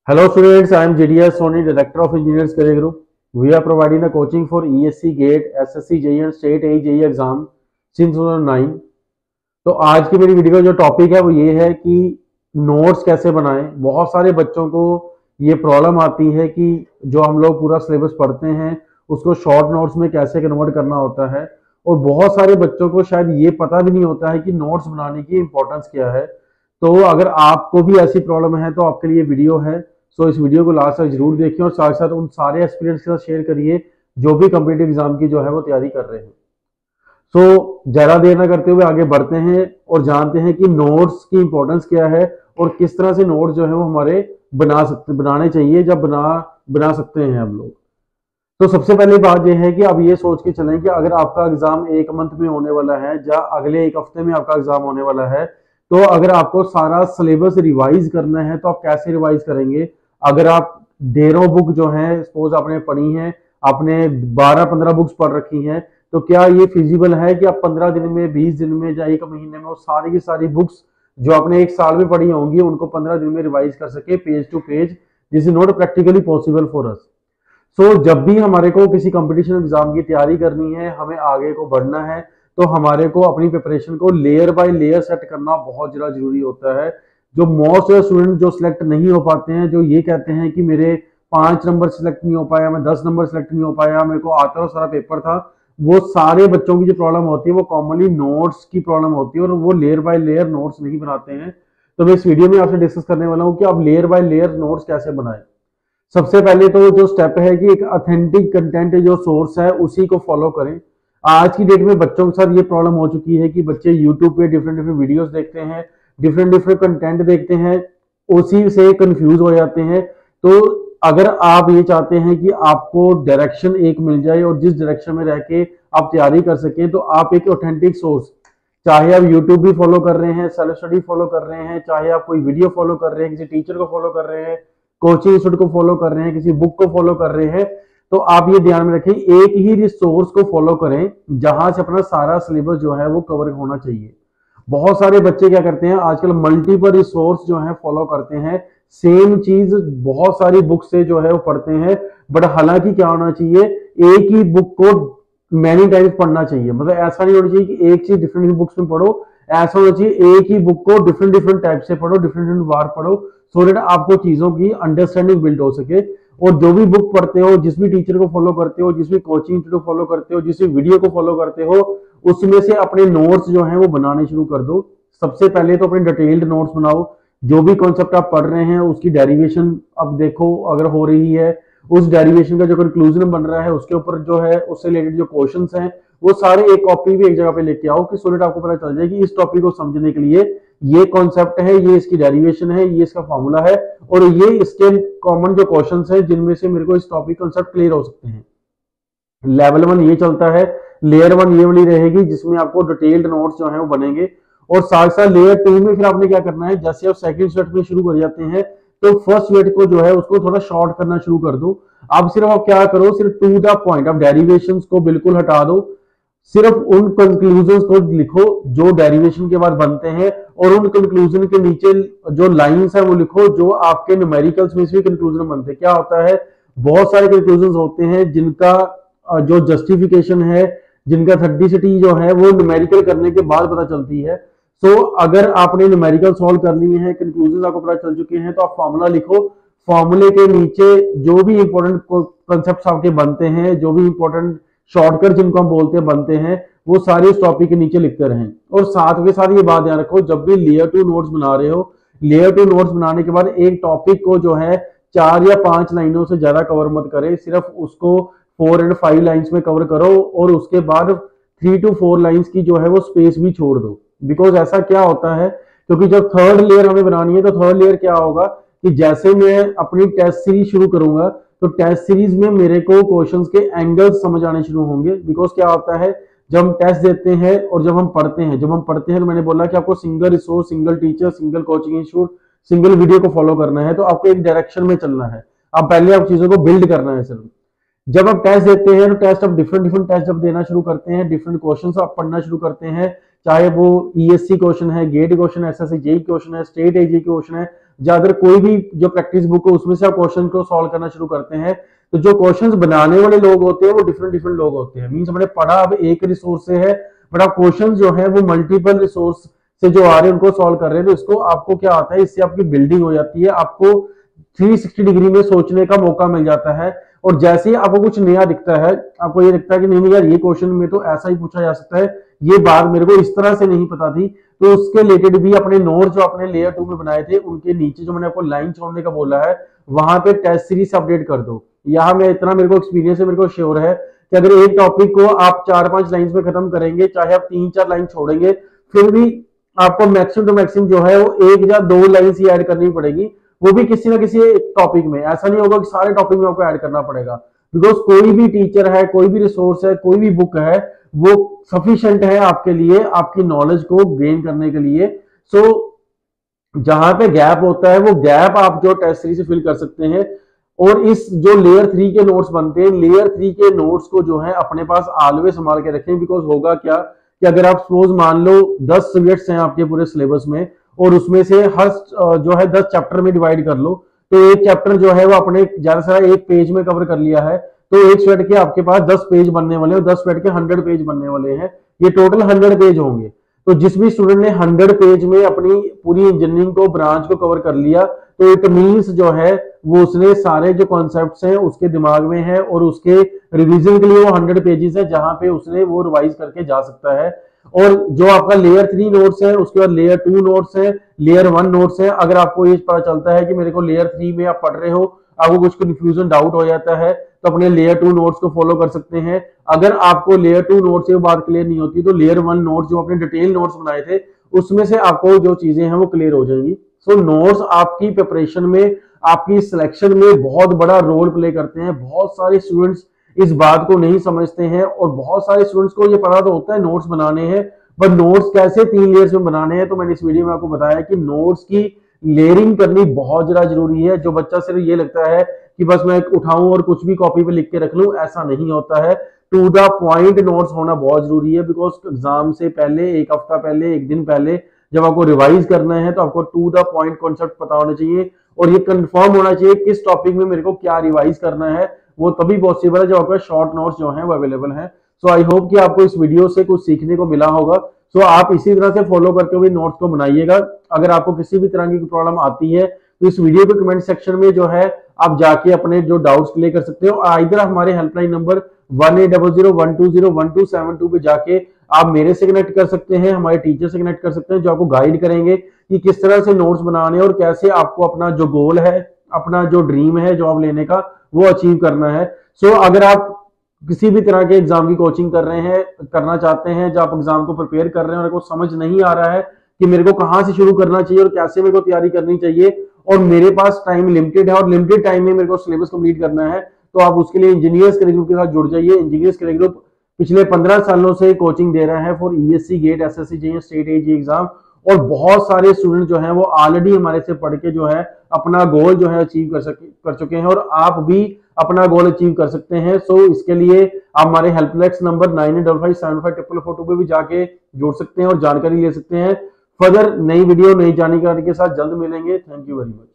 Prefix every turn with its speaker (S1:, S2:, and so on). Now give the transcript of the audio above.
S1: Hello students, I am JDS Soni, Director of Engineers Career Group. We are providing the coaching for ESC GATE, SSC JEE and State AE exam since 2009. तो आज की मेरी video का जो topic है वो ये है कि नोट्स कैसे बनाएं। बहुत सारे बच्चों को ये प्रॉब्लम आती है कि जो हम लोग पूरा सिलेबस पढ़ते हैं उसको शॉर्ट नोट्स में कैसे कन्वर्ट करना होता है, और बहुत सारे बच्चों को शायद ये पता भी नहीं होता है कि नोट्स बनाने की इंपॉर्टेंस क्या है। तो अगर आपको भी ऐसी प्रॉब्लम है तो आपके लिए वीडियो है। सो इस वीडियो को लास्ट तक जरूर देखिए और साथ साथ उन सारे एक्सपीरियंस के साथ शेयर करिए जो भी कॉम्पिटिटिव एग्जाम की जो है वो तैयारी कर रहे हैं। सो ज्यादा देर ना करते हुए आगे बढ़ते हैं और जानते हैं कि नोट्स की इंपॉर्टेंस क्या है और किस तरह से नोट्स जो है वो हमारे बनाने चाहिए जब बना सकते हैं हम लोग। तो सबसे पहले बात यह है कि अब ये सोच के चलें कि अगर आपका एग्जाम एक मंथ में होने वाला है या अगले एक हफ्ते में आपका एग्जाम होने वाला है, तो अगर आपको सारा सिलेबस रिवाइज करना है तो आप कैसे रिवाइज करेंगे। अगर आप ढेरों बुक जो है सपोज आपने पढ़ी हैं, आपने 12-15 बुक्स पढ़ रखी हैं, तो क्या ये फिजिबल है कि आप 15 दिन में, 20 दिन में या एक महीने में वो सारी की सारी बुक्स जो आपने एक साल में पढ़ी होंगी उनको 15 दिन में रिवाइज कर सके page to page. This is not practically possible for us. So जब भी हमारे को किसी कंपटीशन एग्जाम की तैयारी करनी है, हमें आगे को बढ़ना है, तो हमारे को अपनी प्रिपरेशन को लेयर बाय लेयर सेट करना बहुत ज़्यादा जरूरी होता है। जो मोस्ट स्टूडेंट जो सिलेक्ट नहीं हो पाते हैं, जो ये कहते हैं कि मेरे 5 नंबर सिलेक्ट नहीं हो पाया, मैं 10 नंबर सिलेक्ट नहीं हो पाया, मेरे को आता तो सारा पेपर था, वो सारे बच्चों की जो प्रॉब्लम होती है वो कॉमनली नोट्स की प्रॉब्लम होती है और वो लेयर बाय लेयर नोट्स नहीं बनाते हैं। तो मैं इस वीडियो में आपसे डिस्कस करने वाला हूँ कि आप लेयर बाय लेयर नोट्स कैसे बनाएं। सबसे पहले तो जो स्टेप है कि एक ऑथेंटिक कंटेंट जो सोर्स है उसी को फॉलो करें। आज की डेट में बच्चों के साथ ये प्रॉब्लम हो चुकी है कि बच्चे यूट्यूब पे डिफरेंट डिफरेंट वीडियोस देखते हैं, डिफरेंट डिफरेंट कंटेंट देखते हैं, उसी से कंफ्यूज हो जाते हैं। तो अगर आप ये चाहते हैं कि आपको डायरेक्शन एक मिल जाए और जिस डायरेक्शन में रह के आप तैयारी कर सकें, तो आप एक ऑथेंटिक सोर्स, चाहे आप यूट्यूब भी फॉलो कर रहे हैं, सेल्फ स्टडी फॉलो कर रहे हैं, चाहे आप कोई वीडियो फॉलो कर रहे हैं, किसी टीचर को फॉलो कर रहे हैं, कोचिंग इंस्टीट्यूट को फॉलो कर रहे हैं, किसी बुक को फॉलो कर रहे हैं, तो आप ये ध्यान में रखें एक ही रिसोर्स को फॉलो करें जहां से अपना सारा सिलेबस जो है वो कवर होना चाहिए। बहुत सारे बच्चे क्या करते हैं आजकल, मल्टीपल रिसोर्स जो है फॉलो करते हैं, सेम चीज बहुत सारी बुक से जो है वो पढ़ते हैं। बट हालांकि क्या होना चाहिए, एक ही बुक को मैनी टाइम्स पढ़ना चाहिए। मतलब ऐसा नहीं होना चाहिए कि एक चीज डिफरेंट बुक्स में पढ़ो, ऐसा होना चाहिए एक ही बुक को डिफरेंट डिफरेंट टाइप से पढ़ो, डिफरेंट डिफरेंट बार पढ़ो, सो दैट आपको चीजों की अंडरस्टैंडिंग बिल्ड हो सके। और जो भी बुक पढ़ते हो, जिस भी टीचर को फॉलो करते हो, जिस भी कोचिंग को फॉलो करते हो, जिस भी वीडियो को फॉलो करते हो, उसमें से अपने नोट्स जो हैं वो बनाने शुरू कर दो। सबसे पहले तो अपने डिटेल्ड नोट्स बनाओ। जो भी कॉन्सेप्ट आप पढ़ रहे हैं उसकी डेरिवेशन अब देखो अगर हो रही है, उस डेरिवेशन का जो कंक्लूजन बन रहा है उसके ऊपर जो है उससे रिलेटेड जो क्वेश्चंस हैं वो सारे एक कॉपी भी एक जगह पे लेके आओ कि सो दैट आपको पता चल जाए कि इस टॉपिक को समझने के लिए ये कॉन्सेप्ट है, ये इसकी डेरिवेशन है, ये इसका फॉर्मूला है और ये इसके कॉमन जो क्वेश्चंस है जिनमें से मेरे को इस टॉपिक कॉन्सेप्ट क्लियर हो सकते हैं। लेवल 1 ये चलता है, लेयर 1 ये वाली रहेगी जिसमें आपको डिटेल्ड नोट्स जो है वो बनेंगे। और साथ साथ लेयर 2 में फिर आपने क्या करना है, जैसे आप सेकंड सेट में शुरू कर जाते हैं तो फर्स्ट सेट को जो है उसको थोड़ा शॉर्ट करना शुरू कर दो। अब सिर्फ आप क्या करो, सिर्फ टू द पॉइंट, आप डेरिवेशंस को बिल्कुल हटा दो, सिर्फ उन कंक्लूजन्स को लिखो जो डेरिवेशन के बाद बनते हैं और उन कंक्लूजन के नीचे जो लाइंस है वो लिखो जो आपके न्यूमेरिकल्स में से कंक्लूजन बनते हैं। क्या होता है, बहुत सारे कंक्लूजन होते हैं जिनका जो जस्टिफिकेशन है, जिनका थर्डिसिटी जो है वो न्यूमेरिकल करने के बाद पता चलती है। सो अगर आपने न्यूमेरिकल सॉल्व कर लिए हैं, कंक्लूजन आपको पता चल चुके हैं, तो आप फॉर्मूला लिखो। फॉर्मूले के नीचे जो भी इंपॉर्टेंट कॉन्सेप्ट्स आपके बनते हैं, जो भी इंपॉर्टेंट शॉर्टकट जिनको हम बोलते हैं बनते हैं, वो सारे उस टॉपिक के नीचे लिखते रहें। और साथ के साथ ये बात ध्यान रखो, जब भी लेयर 2 नोट्स बना रहे हो, लेयर 2 नोट्स बनाने के बाद एक टॉपिक को जो है 4 या 5 लाइनों से ज्यादा कवर मत करें, सिर्फ उसको 4 और 5 लाइन्स में कवर करो और उसके बाद 3 to 4 लाइन्स की जो है वो स्पेस भी छोड़ दो। बिकॉज ऐसा क्या होता है, क्योंकि जब थर्ड लेयर हमें बनानी है तो थर्ड लेयर क्या होगा कि जैसे मैं अपनी टेस्ट सीरीज शुरू करूंगा तो टेस्ट सीरीज में मेरे को क्वेश्चंस के एंगल्स समझ आने शुरू होंगे। बिकॉज क्या होता है, जब हम टेस्ट देते हैं और जब हम पढ़ते हैं तो मैंने बोला कि आपको single resource, single teacher, single coaching institute, single video को फॉलो करना है। तो आपको एक डायरेक्शन में चलना है, अब पहले आप चीजों को बिल्ड करना है सिर्फ। जब आप टेस्ट देते हैं तो टेस्ट आप डिफरेंट डिफरेंट टेस्ट जब देना शुरू करते हैं, डिफरेंट क्वेश्चंस आप पढ़ना शुरू करते हैं, चाहे वो ईएससी क्वेश्चन है, गेट क्वेश्चन है, एसएससी जेईई क्वेश्चन है, स्टेट एजी क्वेश्चन है, ज्यादा कोई भी जो प्रैक्टिस बुक हो उसमें से आप क्वेश्चन को सॉल्व करना शुरू करते हैं, तो जो क्वेश्चंस बनाने वाले लोग होते हैं वो डिफरेंट डिफरेंट लोग होते हैं। मींस हमने पढ़ा अब एक रिसोर्स से है, बट आप क्वेश्चन जो है वो मल्टीपल रिसोर्स से जो आ रहे हैं उनको सॉल्व कर रहे हैं, तो इसको आपको क्या आता है, इससे आपकी बिल्डिंग हो जाती है, आपको 360 डिग्री में सोचने का मौका मिल जाता है। और जैसे ही आपको कुछ नया दिखता है, आपको ये दिखता है कि नहीं यार ये क्वेश्चन में तो ऐसा ही पूछा जा सकता है, ये बात मेरे को इस तरह से नहीं पता थी, तो उसके रिलेटेड भी अपने नोट जो अपने लेयर 2 में बनाए थे उनके नीचे जो मैंने आपको लाइन छोड़ने का बोला है वहां पे टेस्ट सीरीज अपडेट कर दो। यहाँ मैं इतना मेरे को एक्सपीरियंस है, मेरे को श्योर है कि अगर एक टॉपिक को आप 4-5 लाइन में खत्म करेंगे, चाहे आप 3-4 लाइन छोड़ेंगे, फिर भी आपको मैक्सिमम टू मैक्सिमम जो है वो 1 या 2 लाइन ही ऐड करनी पड़ेगी, वो भी किसी ना किसी टॉपिक में। ऐसा नहीं होगा कि सारे टॉपिक में आपको ऐड करना पड़ेगा, बिकॉज कोई भी टीचर है, कोई भी रिसोर्स है, कोई भी बुक है, वो सफिशिएंट है आपके लिए, आपकी नॉलेज को गेन करने के लिए। सो जहां पे गैप होता है वो गैप आप जो टेस्ट सीरीज से फिल कर सकते हैं। और इस जो लेयर 3 के नोट्स बनते हैं, लेयर 3 के नोट्स को जो है अपने पास ऑलवेज संभाल के रखें, बिकॉज होगा क्या कि अगर आप सपोज मान लो 10 सब्जेक्ट्स हैं आपके पूरे सिलेबस में, और उसमें से हर जो है 10 चैप्टर में डिवाइड कर लो, तो एक चैप्टर जो है वो अपने ज्यादा से ज्यादा एक पेज में कवर कर लिया है, तो एक स्वेट के आपके पास 10 पेज बनने वाले हैं, 10 स्वेट के 100 पेज बनने वाले हैं, ये टोटल 100 पेज होंगे। तो जिस भी स्टूडेंट ने 100 पेज में अपनी पूरी इंजीनियरिंग को ब्रांच को कवर कर लिया, तो इट मींस जो है वो उसने सारे जो कॉन्सेप्ट्स हैं उसके दिमाग में है, और उसके रिवीजन के लिए वो 100 पेजेस है जहां पे उसने वो रिवाइज करके जा सकता है। और जो आपका लेयर 3 नोट्स है, उसके बाद लेयर 2 नोट्स है, लेयर 1 नोट्स है। अगर आपको ये पता चलता है कि मेरे को लेयर 3 में आप पढ़ रहे हो, आपको कुछ कंफ्यूजन डाउट हो जाता है, तो अपने लेयर 2 नोट्स को फॉलो कर सकते हैं। अगर आपको लेयर 2 नोट्स से बात क्लियर नहीं होती, तो लेयर 1 नोट्स जो अपने डिटेल नोट्स बनाए थे उसमें से आपको जो चीजें हैं वो क्लियर हो जाएंगी। सो नोट्स आपकी प्रिपरेशन में, आपकी सिलेक्शन में बहुत बड़ा रोल प्ले करते हैं। बहुत सारे स्टूडेंट्स इस बात को नहीं समझते हैं, और बहुत सारे स्टूडेंट्स को ये पता तो होता है नोट्स बनाने हैं, बट नोट्स कैसे 3 लेयर्स में बनाने हैं। तो मैंने इस वीडियो में आपको बताया कि नोट्स की लेयरिंग करनी बहुत ज्यादा जरूरी है। जो बच्चा सिर्फ ये लगता है कि बस मैं उठाऊं और कुछ भी कॉपी पे लिख के रख लूं, ऐसा नहीं होता है। टू द पॉइंट नोट्स होना बहुत जरूरी है, बिकॉज एग्जाम से पहले, एक हफ्ता पहले, एक दिन पहले जब आपको रिवाइज करना है, तो आपको टू द पॉइंट कॉन्सेप्ट पता होना चाहिए, और ये कंफर्म होना चाहिए किस टॉपिक में मेरे को क्या रिवाइज करना है। वो तभी पॉसिबल है जब आपके शॉर्ट नोट्स जो हैं वो अवेलेबल हैं। सो आई होप कि आपको इस वीडियो से कुछ सीखने को मिला होगा। सो आप इसी तरह से फॉलो करके हुए नोट्स को बनाइएगा। अगर आपको किसी भी तरह की प्रॉब्लम आती है, तो इस वीडियो के कमेंट सेक्शन में जो है आप जाके अपने जो डाउट्स क्लियर कर सकते हो। इधर हमारे हेल्पलाइन नंबर 1800120127 पे जाके आप मेरे से कनेक्ट कर सकते हैं, हमारे टीचर से कनेक्ट कर सकते हैं, जो आपको गाइड करेंगे कि किस तरह से नोट्स बनाने और कैसे आपको अपना जो गोल है, अपना जो ड्रीम है जॉब लेने का, वो अचीव करना है। सो अगर आप किसी भी तरह के एग्जाम की कोचिंग कर रहे हैं, करना चाहते हैं, जब आप एग्जाम को प्रिपेयर कर रहे हैं और आपको समझ नहीं आ रहा है कि मेरे को कहां से शुरू करना चाहिए और कैसे मेरे को तैयारी करनी चाहिए, और मेरे पास टाइम लिमिटेड है और लिमिटेड टाइम में मेरे को सिलेबस कंप्लीट करना है, तो आप उसके लिए इंजीनियर्स के ग्रुप के साथ जुड़ जाइए। इंजीनियर्स के ग्रुप पिछले 15 सालों से कोचिंग दे रहा है for ESC GATE, SSC JEE, state AG exam, और बहुत सारे स्टूडेंट जो हैं वो ऑलरेडी हमारे से पढ़ के जो है अपना गोल जो है अचीव कर चुके हैं, और आप भी अपना गोल अचीव कर सकते हैं। सो इसके लिए आप हमारे हेल्पलाइन नंबर 9855754442 पे भी जाके जुड़ सकते हैं और जानकारी ले सकते हैं। फर्दर नई वीडियो, नई जानकारी के साथ जल्द मिलेंगे। Thank you very much.